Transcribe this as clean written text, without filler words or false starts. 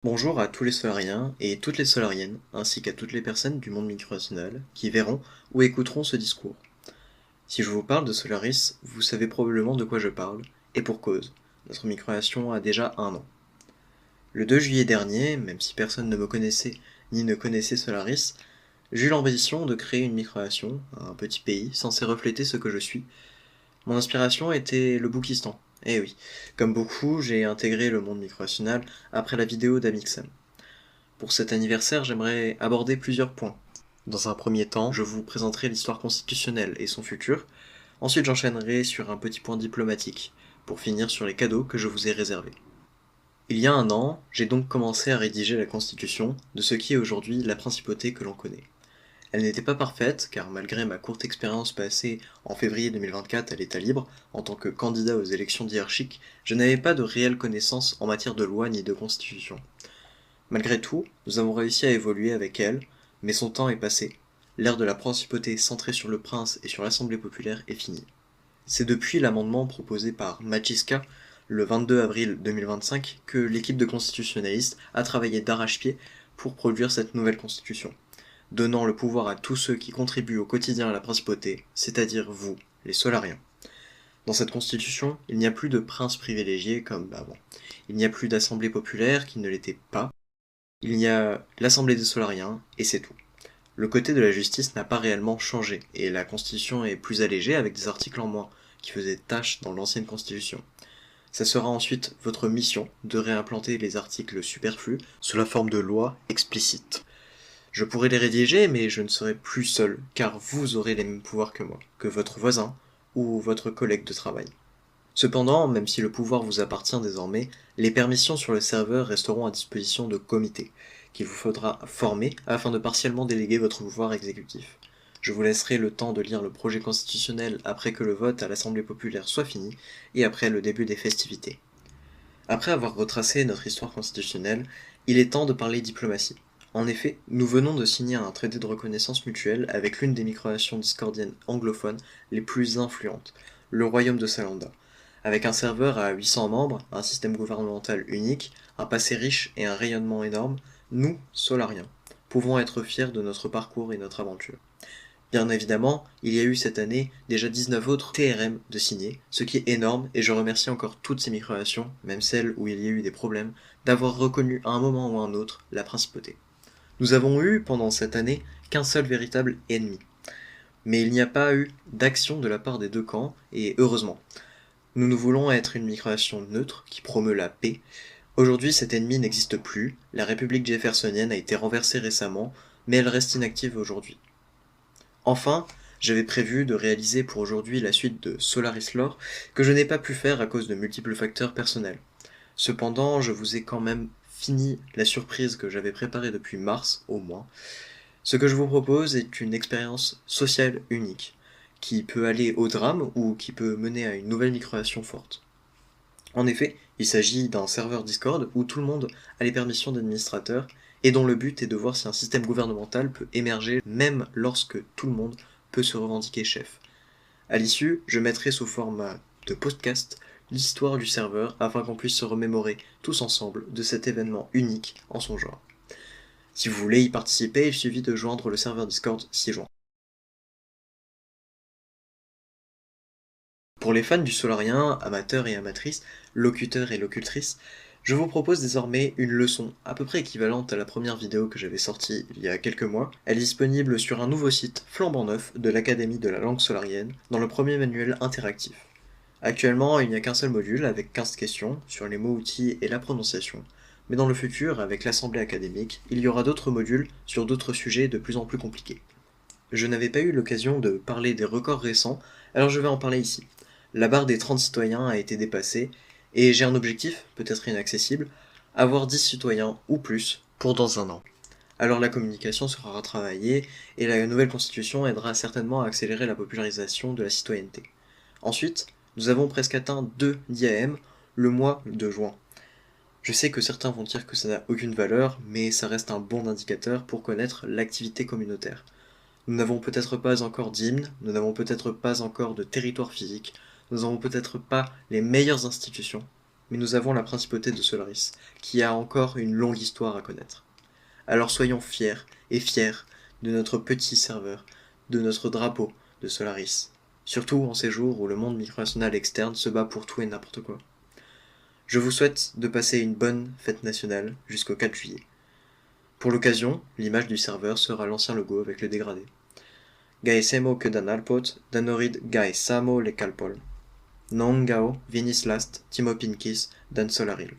Bonjour à tous les solariens et toutes les solariennes, ainsi qu'à toutes les personnes du monde micronational qui verront ou écouteront ce discours. Si je vous parle de Solaris, vous savez probablement de quoi je parle, et pour cause. Notre micronation a déjà 1 an. Le 2 juillet dernier, même si personne ne me connaissait ni ne connaissait Solaris, j'ai eu l'ambition de créer une micronation, un petit pays censé refléter ce que je suis. Mon inspiration était le Boukistan. Eh oui, comme beaucoup, j'ai intégré le monde micronational après la vidéo d'Amixem. Pour cet anniversaire, j'aimerais aborder plusieurs points. Dans un premier temps, je vous présenterai l'histoire constitutionnelle et son futur. Ensuite, j'enchaînerai sur un petit point diplomatique, pour finir sur les cadeaux que je vous ai réservés. Il y a 1 an, j'ai donc commencé à rédiger la constitution de ce qui est aujourd'hui la principauté que l'on connaît. Elle n'était pas parfaite, car malgré ma courte expérience passée en février 2024 à l'état libre, en tant que candidat aux élections diarchiques, je n'avais pas de réelle connaissance en matière de loi ni de constitution. Malgré tout, nous avons réussi à évoluer avec elle, mais son temps est passé. L'ère de la principauté centrée sur le prince et sur l'Assemblée populaire est finie. C'est depuis l'amendement proposé par Maciska le 22 avril 2025 que l'équipe de constitutionnalistes a travaillé d'arrache-pied pour produire cette nouvelle constitution, donnant le pouvoir à tous ceux qui contribuent au quotidien à la principauté, c'est-à-dire vous, les solariens. Dans cette constitution, il n'y a plus de prince privilégié comme avant. Il n'y a plus d'assemblée populaire qui ne l'était pas. Il y a l'Assemblée des Solariens, et c'est tout. Le côté de la justice n'a pas réellement changé, et la Constitution est plus allégée avec des articles en moins, qui faisaient tâche dans l'ancienne Constitution. Ça sera ensuite votre mission de réimplanter les articles superflus sous la forme de lois explicites. Je pourrai les rédiger, mais je ne serai plus seul, car vous aurez les mêmes pouvoirs que moi, que votre voisin ou votre collègue de travail. Cependant, même si le pouvoir vous appartient désormais, les permissions sur le serveur resteront à disposition de comités, qu'il vous faudra former afin de partiellement déléguer votre pouvoir exécutif. Je vous laisserai le temps de lire le projet constitutionnel après que le vote à l'Assemblée populaire soit fini et après le début des festivités. Après avoir retracé notre histoire constitutionnelle, il est temps de parler diplomatie. En effet, nous venons de signer un traité de reconnaissance mutuelle avec l'une des micronations discordiennes anglophones les plus influentes, le Royaume de Salanda. Avec un serveur à 800 membres, un système gouvernemental unique, un passé riche et un rayonnement énorme, nous, Solariens, pouvons être fiers de notre parcours et notre aventure. Bien évidemment, il y a eu cette année déjà 19 autres TRM de signés, ce qui est énorme et je remercie encore toutes ces micronations, même celles où il y a eu des problèmes, d'avoir reconnu à un moment ou à un autre la principauté. Nous avons eu pendant cette année qu'un seul véritable ennemi. Mais il n'y a pas eu d'action de la part des deux camps, et heureusement. Nous voulons être une migration neutre qui promeut la paix. Aujourd'hui, cet ennemi n'existe plus, la République jeffersonienne a été renversée récemment, mais elle reste inactive aujourd'hui. Enfin, j'avais prévu de réaliser pour aujourd'hui la suite de Solaris Lore, que je n'ai pas pu faire à cause de multiples facteurs personnels. Cependant, je vous ai quand même fini la surprise que j'avais préparée depuis mars, au moins. Ce que je vous propose est une expérience sociale unique, qui peut aller au drame ou qui peut mener à une nouvelle microation forte. En effet, il s'agit d'un serveur Discord où tout le monde a les permissions d'administrateur et dont le but est de voir si un système gouvernemental peut émerger même lorsque tout le monde peut se revendiquer chef. À l'issue, je mettrai sous format de podcast l'histoire du serveur afin qu'on puisse se remémorer tous ensemble de cet événement unique en son genre. Si vous voulez y participer, il suffit de joindre le serveur Discord ci-joint. Pour les fans du solarien, amateurs et amatrices, locuteurs et locutrices, je vous propose désormais une leçon à peu près équivalente à la première vidéo que j'avais sortie il y a quelques mois. Elle est disponible sur un nouveau site flambant neuf de l'Académie de la langue solarienne, dans le premier manuel interactif. Actuellement, il n'y a qu'un seul module avec 15 questions sur les mots-outils et la prononciation, mais dans le futur, avec l'assemblée académique, il y aura d'autres modules sur d'autres sujets de plus en plus compliqués. Je n'avais pas eu l'occasion de parler des records récents, alors je vais en parler ici. La barre des 30 citoyens a été dépassée, et j'ai un objectif, peut-être inaccessible, avoir 10 citoyens ou plus pour dans 1 an. Alors la communication sera retravaillée, et la nouvelle constitution aidera certainement à accélérer la popularisation de la citoyenneté. Ensuite, nous avons presque atteint 2 d'IAM le mois de juin. Je sais que certains vont dire que ça n'a aucune valeur, mais ça reste un bon indicateur pour connaître l'activité communautaire. Nous n'avons peut-être pas encore d'hymne, nous n'avons peut-être pas encore de territoire physique, nous n'avons peut-être pas les meilleures institutions, mais nous avons la principauté de Solaris, qui a encore une longue histoire à connaître. Alors soyons fiers et fiers de notre petit serveur, de notre drapeau de Solaris, surtout en ces jours où le monde micronational externe se bat pour tout et n'importe quoi. Je vous souhaite de passer une bonne fête nationale jusqu'au 4 juillet. Pour l'occasion, l'image du serveur sera l'ancien logo avec le dégradé. Gaesemo que dan alpot, danorid gaesamo le calpol. Non gao, vinis last, timopinkis, dan solaril.